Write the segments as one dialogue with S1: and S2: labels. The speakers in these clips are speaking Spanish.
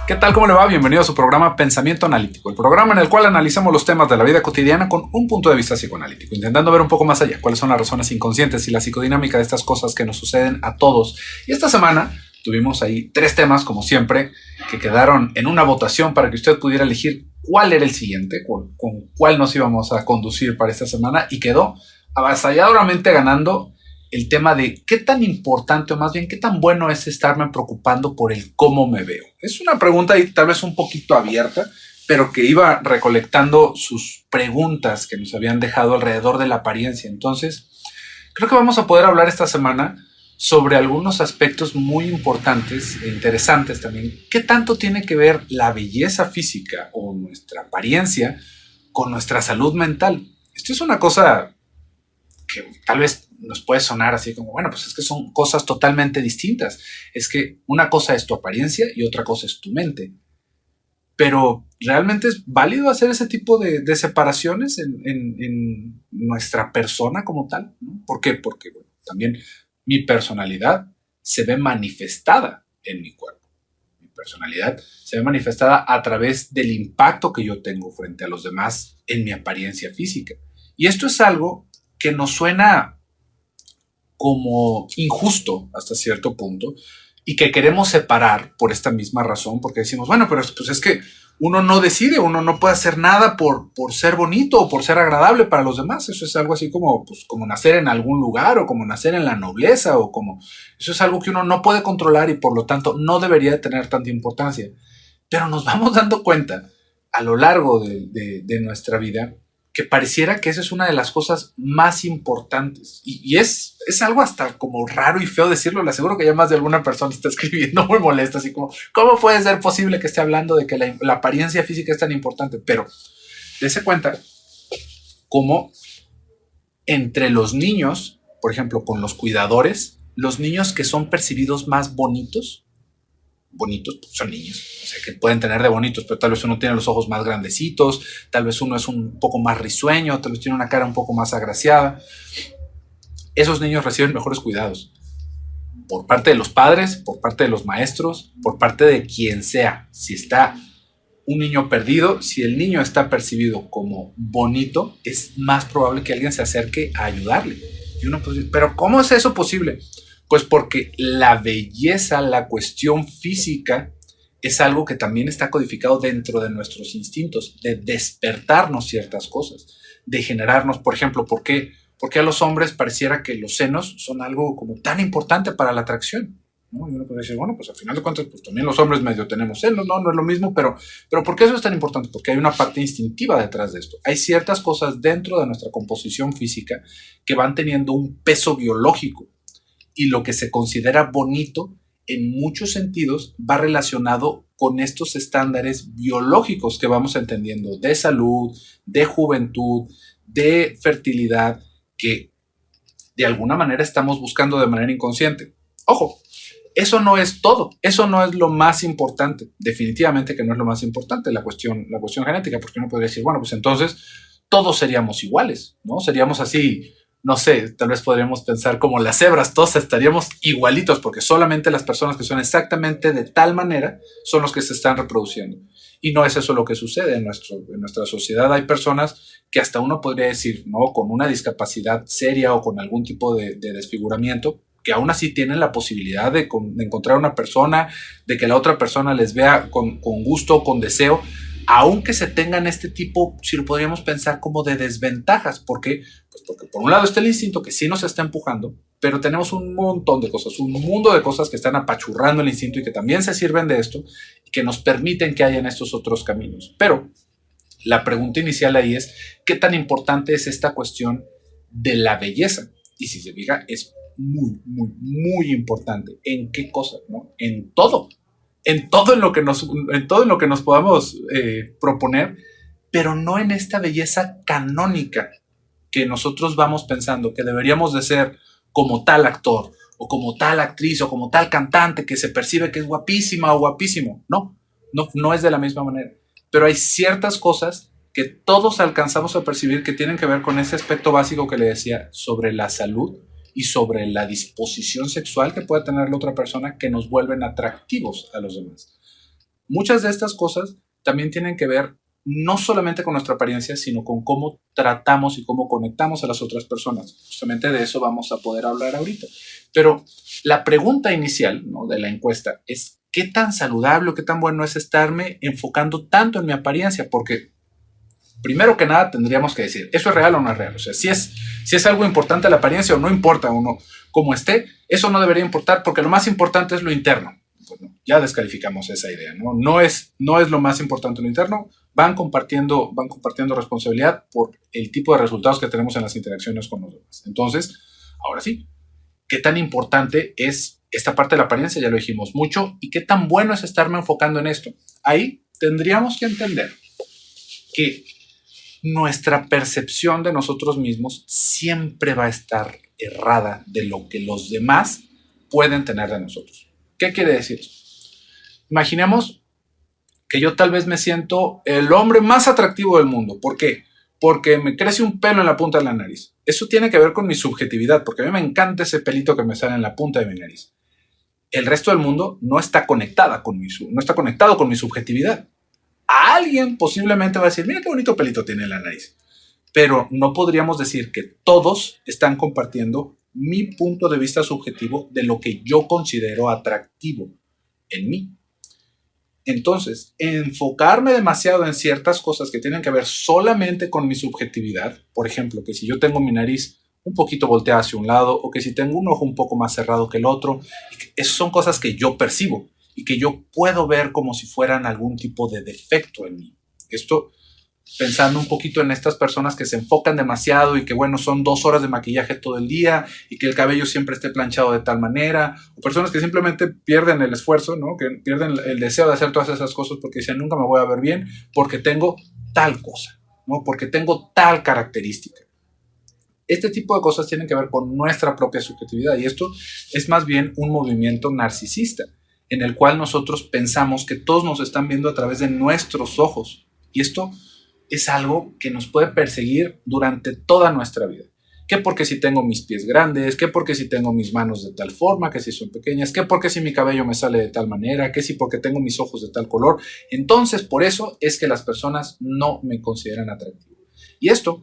S1: ¿Qué tal? ¿Cómo le va? Bienvenido a su programa Pensamiento Analítico, el programa en el cual analizamos los temas de la vida cotidiana con un punto de vista psicoanalítico, intentando ver un poco más allá cuáles son las razones inconscientes y la psicodinámica de estas cosas que nos suceden a todos. Y esta semana tuvimos ahí 3 temas, como siempre, que quedaron en una votación para que usted pudiera elegir cuál era el siguiente, con cuál nos íbamos a conducir para esta semana, y quedó avasalladoramente ganando el tema de qué tan importante, o más bien qué tan bueno es estarme preocupando por el cómo me veo. Es una pregunta y tal vez un poquito abierta, pero que iba recolectando sus preguntas que nos habían dejado alrededor de la apariencia. Entonces, creo que vamos a poder hablar esta semana sobre algunos aspectos muy importantes e interesantes también. ¿Qué tanto tiene que ver la belleza física o nuestra apariencia con nuestra salud mental? Esto es una cosa que tal vez nos puede sonar así como, bueno, pues es que son cosas totalmente distintas. Es que una cosa es tu apariencia y otra cosa es tu mente. Pero ¿realmente es válido hacer ese tipo de separaciones en nuestra persona como tal? ¿No? ¿Por qué? Porque bueno, también mi personalidad se ve manifestada en mi cuerpo. Mi personalidad se ve manifestada a través del impacto que yo tengo frente a los demás en mi apariencia física. Y esto es algo que nos suena como injusto hasta cierto punto y que queremos separar por esta misma razón, porque decimos, bueno, pero pues es que uno no decide, uno no puede hacer nada por ser bonito o por ser agradable para los demás. Eso es algo así como, pues, como nacer en algún lugar o como nacer en la nobleza o como... Eso es algo que uno no puede controlar y por lo tanto no debería tener tanta importancia. Pero nos vamos dando cuenta a lo largo de nuestra vida que pareciera que esa es una de las cosas más importantes. Y es algo hasta como raro y feo decirlo. Le aseguro que ya más de alguna persona está escribiendo muy molesta, así como, ¿cómo puede ser posible que esté hablando de que la apariencia física es tan importante? Pero dése cuenta cómo entre los niños, por ejemplo, con los cuidadores, los niños que son percibidos más bonitos pues son niños, o sea, que pueden tener de bonitos, pero tal vez uno tiene los ojos más grandecitos, tal vez uno es un poco más risueño, tal vez tiene una cara un poco más agraciada. Esos niños reciben mejores cuidados por parte de los padres, por parte de los maestros, por parte de quien sea. Si está un niño perdido, si el niño está percibido como bonito, es más probable que alguien se acerque a ayudarle. Y uno puede decir, ¿pero cómo es eso posible? Pues porque la belleza, la cuestión física, es algo que también está codificado dentro de nuestros instintos, de despertarnos ciertas cosas, de generarnos, por ejemplo, ¿por qué a los hombres pareciera que los senos son algo como tan importante para la atracción? ¿No? Y uno puede decir, bueno, pues al final de cuentas, pues también los hombres medio tenemos senos, no es lo mismo, pero ¿por qué eso es tan importante? Porque hay una parte instintiva detrás de esto. Hay ciertas cosas dentro de nuestra composición física que van teniendo un peso biológico. Y lo que se considera bonito, en muchos sentidos, va relacionado con estos estándares biológicos que vamos entendiendo de salud, de juventud, de fertilidad, que de alguna manera estamos buscando de manera inconsciente. Ojo, eso no es todo, eso no es lo más importante. Definitivamente que no es lo más importante, la cuestión genética, porque uno podría decir, bueno, pues entonces todos seríamos iguales, ¿no? Seríamos así... No sé, tal vez podríamos pensar como las cebras, todos estaríamos igualitos porque solamente las personas que son exactamente de tal manera son los que se están reproduciendo. Y no es eso lo que sucede en nuestra sociedad. Hay personas que hasta uno podría decir, ¿no? Con una discapacidad seria o con algún tipo de desfiguramiento, que aún así tienen la posibilidad de encontrar una persona, de que la otra persona les vea con gusto, con deseo, aunque se tengan este tipo, si lo podríamos pensar como de desventajas. ¿Por qué? Pues porque por un lado está el instinto que sí nos está empujando, pero tenemos un montón de cosas, un mundo de cosas que están apachurrando el instinto y que también se sirven de esto y que nos permiten que hayan estos otros caminos. Pero la pregunta inicial ahí es, ¿qué tan importante es esta cuestión de la belleza? Y si se fija, es muy, muy, muy importante. ¿En qué cosa? ¿No? En todo. En todo en lo que nos podamos proponer, pero no en esta belleza canónica que nosotros vamos pensando que deberíamos de ser como tal actor o como tal actriz o como tal cantante que se percibe que es guapísima o guapísimo. No es de la misma manera. Pero hay ciertas cosas que todos alcanzamos a percibir que tienen que ver con ese aspecto básico que le decía sobre la salud y sobre la disposición sexual que puede tener la otra persona que nos vuelven atractivos a los demás. muchas de estas cosas también tienen que ver no solamente con nuestra apariencia, sino con cómo tratamos y cómo conectamos a las otras personas. Justamente de eso vamos a poder hablar ahorita. Pero la pregunta inicial, ¿no?, de la encuesta es: ¿qué tan saludable o qué tan bueno es estarme enfocando tanto en mi apariencia? Porque primero que nada tendríamos que decir, ¿eso es real o no es real? O sea, si es algo importante la apariencia o no importa uno cómo esté, eso no debería importar, porque lo más importante es lo interno. Bueno, ya descalificamos esa idea, ¿no? No es lo más importante lo interno. Van compartiendo responsabilidad por el tipo de resultados que tenemos en las interacciones con los demás. Entonces, ahora sí, ¿qué tan importante es esta parte de la apariencia? Ya lo dijimos mucho. ¿Y qué tan bueno es estarme enfocando en esto? Ahí tendríamos que entender que nuestra percepción de nosotros mismos siempre va a estar errada de lo que los demás pueden tener de nosotros. ¿Qué quiere decir eso? Imaginemos que yo tal vez me siento el hombre más atractivo del mundo. ¿Por qué? Porque me crece un pelo en la punta de la nariz. Eso tiene que ver con mi subjetividad, porque a mí me encanta ese pelito que me sale en la punta de mi nariz. El resto del mundo no está conectado con mi subjetividad. A alguien posiblemente va a decir, mira qué bonito pelito tiene en la nariz. Pero no podríamos decir que todos están compartiendo mi punto de vista subjetivo de lo que yo considero atractivo en mí. Entonces, enfocarme demasiado en ciertas cosas que tienen que ver solamente con mi subjetividad, por ejemplo, que si yo tengo mi nariz un poquito volteada hacia un lado, o que si tengo un ojo un poco más cerrado que el otro, esas son cosas que yo percibo y que yo puedo ver como si fueran algún tipo de defecto en mí. Esto pensando un poquito en estas personas que se enfocan demasiado y que, bueno, son 2 horas de maquillaje todo el día y que el cabello siempre esté planchado de tal manera, o personas que simplemente pierden el esfuerzo, ¿no?, que pierden el deseo de hacer todas esas cosas porque dicen, nunca me voy a ver bien porque tengo tal cosa, ¿no?, porque tengo tal característica. Este tipo de cosas tienen que ver con nuestra propia subjetividad, y esto es más bien un movimiento narcisista en el cual nosotros pensamos que todos nos están viendo a través de nuestros ojos, y esto es algo que nos puede perseguir durante toda nuestra vida. ¿Qué porque si tengo mis pies grandes? ¿Qué porque si tengo mis manos de tal forma? ¿Qué si son pequeñas? ¿Qué porque si mi cabello me sale de tal manera? ¿Qué si porque tengo mis ojos de tal color? Entonces, por eso es que las personas no me consideran atractivo. Y esto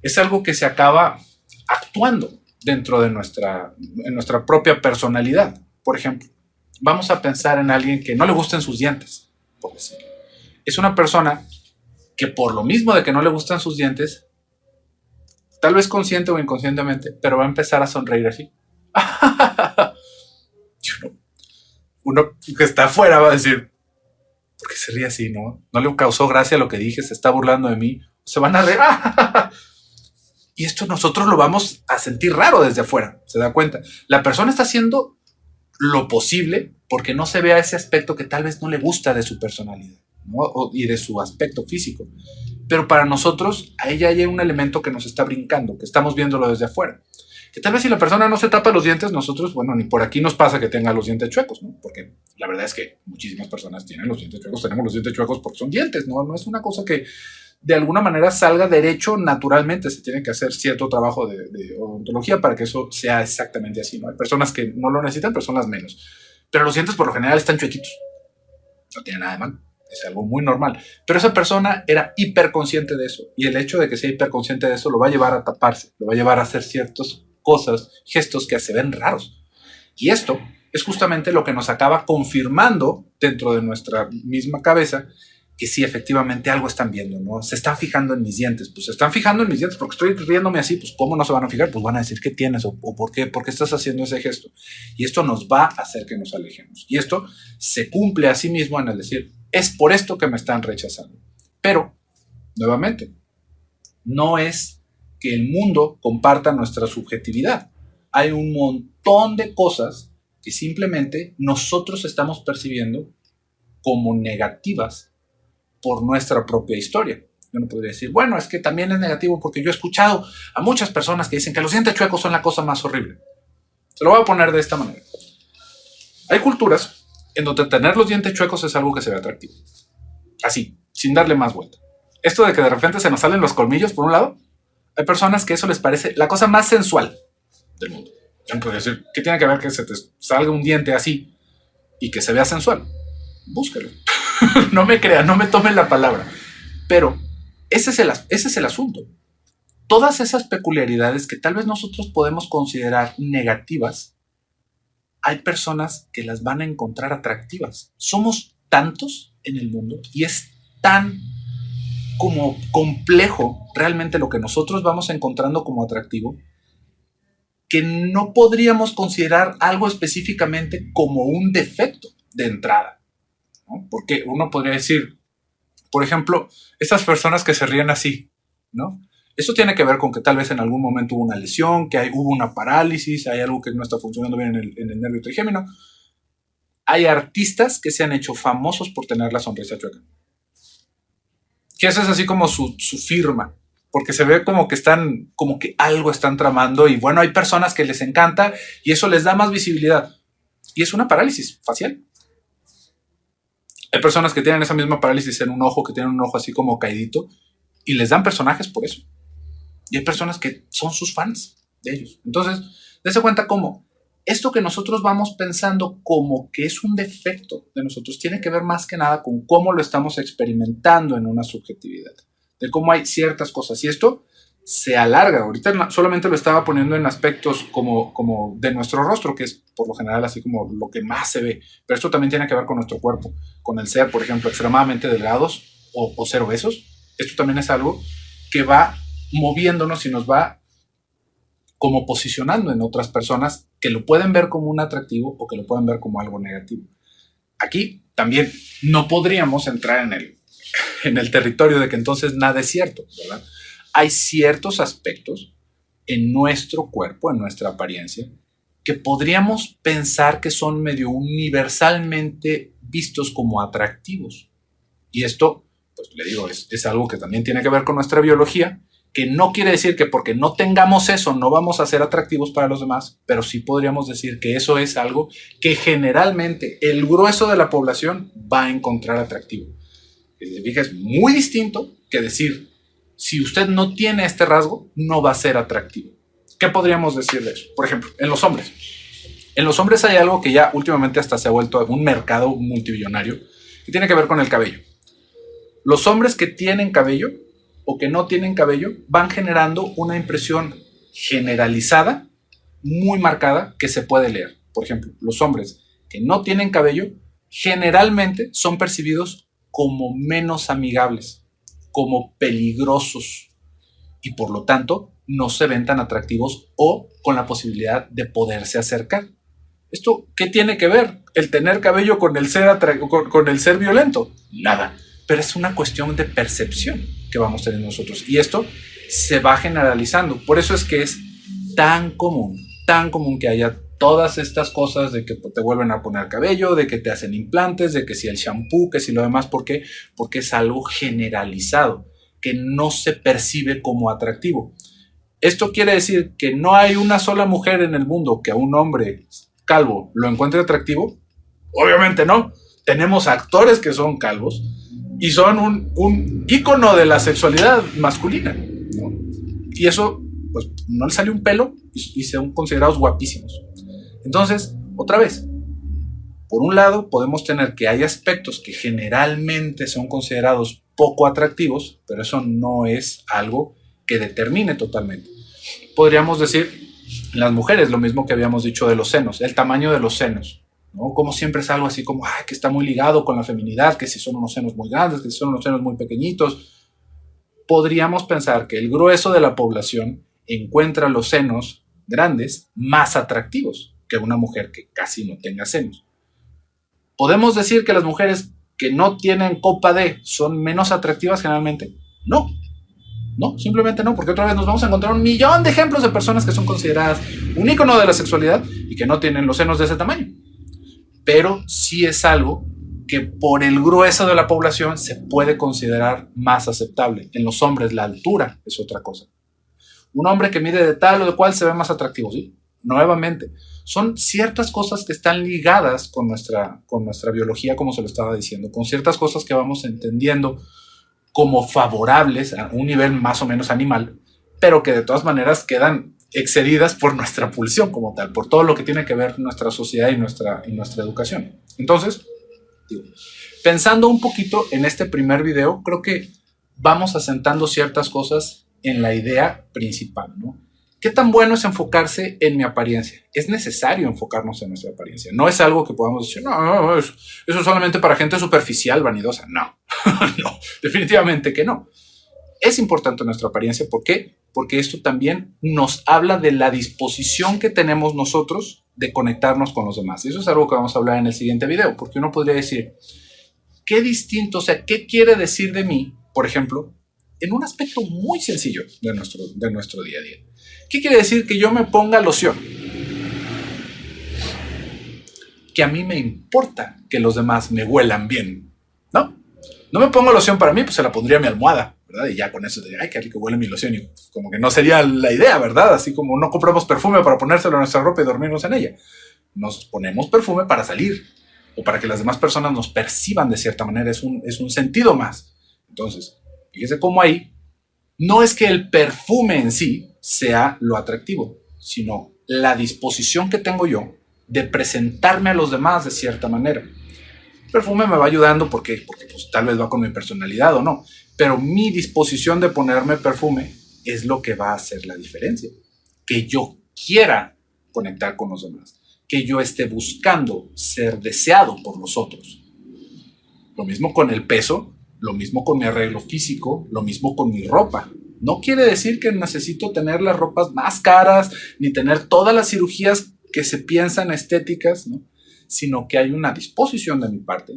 S1: es algo que se acaba actuando dentro de nuestra propia personalidad. Por ejemplo, vamos a pensar en alguien que no le gusten sus dientes, por decirlo. Es una persona que por lo mismo de que no le gustan sus dientes, tal vez consciente o inconscientemente, pero va a empezar a sonreír así. Uno que está afuera va a decir, ¿por qué se ríe así, no? No le causó gracia lo que dije, se está burlando de mí, se van a reír. Y esto nosotros lo vamos a sentir raro desde afuera, ¿se da cuenta? La persona está haciendo lo posible porque no se vea ese aspecto que tal vez no le gusta de su personalidad, ¿no?, y de su aspecto físico. Pero para nosotros, a ella hay un elemento que nos está brincando, que estamos viéndolo desde afuera. Que tal vez si la persona no se tapa los dientes, nosotros, bueno, ni por aquí nos pasa que tenga los dientes chuecos, ¿no? Porque la verdad es que muchísimas personas tienen los dientes chuecos, tenemos los dientes chuecos porque son dientes, ¿no? No es una cosa que de alguna manera salga derecho naturalmente, se tiene que hacer cierto trabajo de odontología para que eso sea exactamente así, ¿no? Hay personas que no lo necesitan, personas menos. Pero los dientes por lo general están chuequitos. No tiene nada de mal. Es algo muy normal. Pero esa persona era hiperconsciente de eso. Y el hecho de que sea hiperconsciente de eso lo va a llevar a taparse, lo va a llevar a hacer ciertas cosas, gestos que se ven raros. Y esto es justamente lo que nos acaba confirmando dentro de nuestra misma cabeza que sí, efectivamente algo están viendo, ¿no? Se están fijando en mis dientes. Pues se están fijando en mis dientes porque estoy riéndome así. Pues ¿cómo no se van a fijar? Pues van a decir ¿qué tienes? O ¿por qué estás haciendo ese gesto? Y esto nos va a hacer que nos alejemos. Y esto se cumple a sí mismo en el decir, es por esto que me están rechazando. Pero, nuevamente, no es que el mundo comparta nuestra subjetividad. Hay un montón de cosas que simplemente nosotros estamos percibiendo como negativas por nuestra propia historia. Yo no podría decir, bueno, es que también es negativo porque yo he escuchado a muchas personas que dicen que los dientes chuecos son la cosa más horrible. Se lo voy a poner de esta manera. Hay culturas en donde tener los dientes chuecos es algo que se ve atractivo. Así, sin darle más vuelta. Esto de que de repente se nos salen los colmillos por un lado, hay personas que eso les parece la cosa más sensual del mundo. Yo no podría decir, ¿qué tiene que ver que se te salga un diente así y que se vea sensual? Búsquelo. No me crean, no me tomen la palabra. Pero ese es el asunto. Todas esas peculiaridades que tal vez nosotros podemos considerar negativas, hay personas que las van a encontrar atractivas. Somos tantos en el mundo y es tan como complejo realmente lo que nosotros vamos encontrando como atractivo, que no podríamos considerar algo específicamente como un defecto de entrada, ¿no? Porque uno podría decir, por ejemplo, esas personas que se ríen así, ¿no? Eso tiene que ver con que tal vez en algún momento hubo una lesión, que hubo una parálisis, hay algo que no está funcionando bien en el nervio trigémino. Hay artistas que se han hecho famosos por tener la sonrisa chueca. Que esa es así como su firma, porque se ve como que algo están tramando y bueno, hay personas que les encanta y eso les da más visibilidad. Y es una parálisis facial. Hay personas que tienen esa misma parálisis en un ojo, que tienen un ojo así como caidito y les dan personajes por eso. Y hay personas que son sus fans de ellos. Entonces, dése cuenta cómo esto que nosotros vamos pensando como que es un defecto de nosotros tiene que ver más que nada con cómo lo estamos experimentando en una subjetividad, de cómo hay ciertas cosas. Y esto se alarga. Ahorita solamente lo estaba poniendo en aspectos como de nuestro rostro, que es por lo general así como lo que más se ve. Pero esto también tiene que ver con nuestro cuerpo, con el ser, por ejemplo, extremadamente delgados o ser obesos. Esto también es algo que va moviéndonos y nos va como posicionando en otras personas que lo pueden ver como un atractivo o que lo pueden ver como algo negativo. Aquí también no podríamos entrar en el territorio de que entonces nada es cierto, ¿verdad? Hay ciertos aspectos en nuestro cuerpo, en nuestra apariencia, que podríamos pensar que son medio universalmente vistos como atractivos. Y esto, pues le digo, es algo que también tiene que ver con nuestra biología, que no quiere decir que porque no tengamos eso no vamos a ser atractivos para los demás, pero sí podríamos decir que eso es algo que generalmente el grueso de la población va a encontrar atractivo. Si se fija, es muy distinto que decir, si usted no tiene este rasgo, no va a ser atractivo. ¿Qué podríamos decir de eso? Por ejemplo, en los hombres. En los hombres hay algo que ya últimamente hasta se ha vuelto un mercado multimillonario, que tiene que ver con el cabello. Los hombres que tienen cabello o que no tienen cabello van generando una impresión generalizada, muy marcada, que se puede leer. Por ejemplo, los hombres que no tienen cabello generalmente son percibidos como menos amigables, como peligrosos y por lo tanto no se ven tan atractivos o con la posibilidad de poderse acercar. ¿Esto qué tiene que ver el tener cabello con el ser violento? Nada. Pero es una cuestión de percepción que vamos teniendo nosotros. Y esto se va generalizando. Por eso es que es tan común que haya todas estas cosas de que te vuelven a poner cabello, de que te hacen implantes, de que si el shampoo, que si lo demás. ¿Por qué? Porque es algo generalizado, que no se percibe como atractivo. Esto quiere decir que no hay una sola mujer en el mundo que a un hombre calvo lo encuentre atractivo. Obviamente no. Tenemos actores que son calvos y son un ícono de la sexualidad masculina, ¿no? Y eso, pues, no le sale un pelo y son considerados guapísimos. Entonces, otra vez, por un lado, podemos tener que hay aspectos que generalmente son considerados poco atractivos, pero eso no es algo que determine totalmente. Podríamos decir, las mujeres, lo mismo que habíamos dicho de los senos, el tamaño de los senos, ¿no? Como siempre es algo así como que está muy ligado con la feminidad, que si son unos senos muy grandes, que si son unos senos muy pequeñitos. Podríamos pensar que el grueso de la población encuentra los senos grandes más atractivos que una mujer que casi no tenga senos. ¿Podemos decir que las mujeres que no tienen copa D son menos atractivas generalmente? No, simplemente no, porque otra vez nos vamos a encontrar un millón de ejemplos de personas que son consideradas un ícono de la sexualidad y que no tienen los senos de ese tamaño. Pero sí es algo que por el grueso de la población se puede considerar más aceptable. En los hombres la altura es otra cosa. Un hombre que mide de tal o de cual se ve más atractivo, ¿sí? Nuevamente, son ciertas cosas que están ligadas con nuestra biología, como se lo estaba diciendo, con ciertas cosas que vamos entendiendo como favorables a un nivel más o menos animal, pero que de todas maneras quedan excedidas por nuestra pulsión como tal, por todo lo que tiene que ver nuestra sociedad y nuestra educación. Entonces, Digo, pensando un poquito en este primer video, creo que vamos asentando ciertas cosas en la idea principal, ¿no? ¿Qué tan bueno es enfocarse en mi apariencia? Es necesario enfocarnos en nuestra apariencia. No es algo que podamos decir, no, eso es solamente para gente superficial, vanidosa. No, no, definitivamente que no. Es importante nuestra apariencia. ¿Por qué? Porque esto también nos habla de la disposición que tenemos nosotros de conectarnos con los demás. Y eso es algo que vamos a hablar en el siguiente video, porque uno podría decir, ¿qué distinto, o sea, qué quiere decir de mí, por ejemplo, en un aspecto muy sencillo de nuestro día a día? ¿Qué quiere decir que yo me ponga loción? Que a mí me importa que los demás me huelan bien, ¿no? No me pongo loción para mí, pues se la pondría a mi almohada, ¿verdad? Y ya con eso, ay, qué rico huele mi loción. Y como que no sería la idea, ¿verdad? Así como no compramos perfume para ponérselo a nuestra ropa y dormirnos en ella. Nos ponemos perfume para salir o para que las demás personas nos perciban de cierta manera. Es un sentido más. Entonces, fíjese cómo ahí no es que el perfume en sí sea lo atractivo, sino la disposición que tengo yo de presentarme a los demás de cierta manera. El perfume me va ayudando porque pues, tal vez va con mi personalidad o no, pero mi disposición de ponerme perfume es lo que va a hacer la diferencia. Que yo quiera conectar con los demás, que yo esté buscando ser deseado por los otros. Lo mismo con el peso, lo mismo con mi arreglo físico, lo mismo con mi ropa. No quiere decir que necesito tener las ropas más caras, ni tener todas las cirugías que se piensan estéticas, ¿no? Sino que hay una disposición de mi parte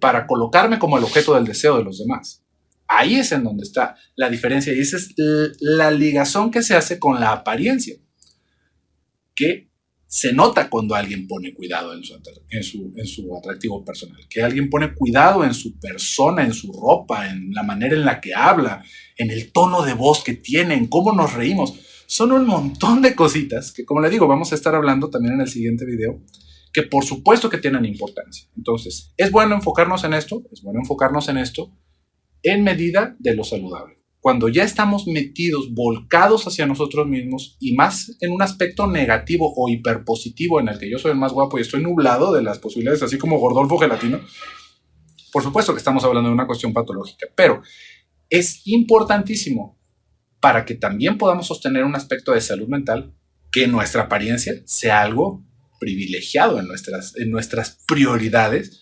S1: para colocarme como el objeto del deseo de los demás. Ahí es en donde está la diferencia y esa es la ligazón que se hace con la apariencia, que se nota cuando alguien pone cuidado en su atractivo personal, que alguien pone cuidado en su persona, en su ropa, en la manera en la que habla, en el tono de voz que tiene, en cómo nos reímos. Son un montón de cositas que, como le digo, vamos a estar hablando también en el siguiente video, que por supuesto que tienen importancia. Entonces, es bueno enfocarnos en esto en medida de lo saludable. Cuando ya estamos metidos, volcados hacia nosotros mismos y más en un aspecto negativo o hiperpositivo en el que yo soy el más guapo y estoy nublado de las posibilidades, así como Gordolfo Gelatino, por supuesto que estamos hablando de una cuestión patológica, pero es importantísimo para que también podamos sostener un aspecto de salud mental que nuestra apariencia sea algo privilegiado en nuestras prioridades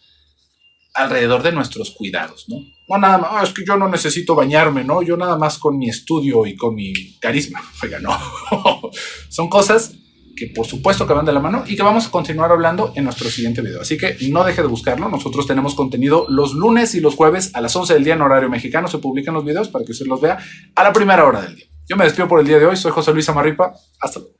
S1: alrededor de nuestros cuidados, ¿no? No nada más, es que yo no necesito bañarme, ¿no? Yo nada más con mi estudio y con mi carisma. Oiga, no. Son cosas que por supuesto que van de la mano y que vamos a continuar hablando en nuestro siguiente video. Así que no deje de buscarlo. Nosotros tenemos contenido los lunes y los jueves a las 11 del día en horario mexicano. Se publican los videos para que usted los vea a la primera hora del día. Yo me despido por el día de hoy. Soy José Luis Amarripa. Hasta luego.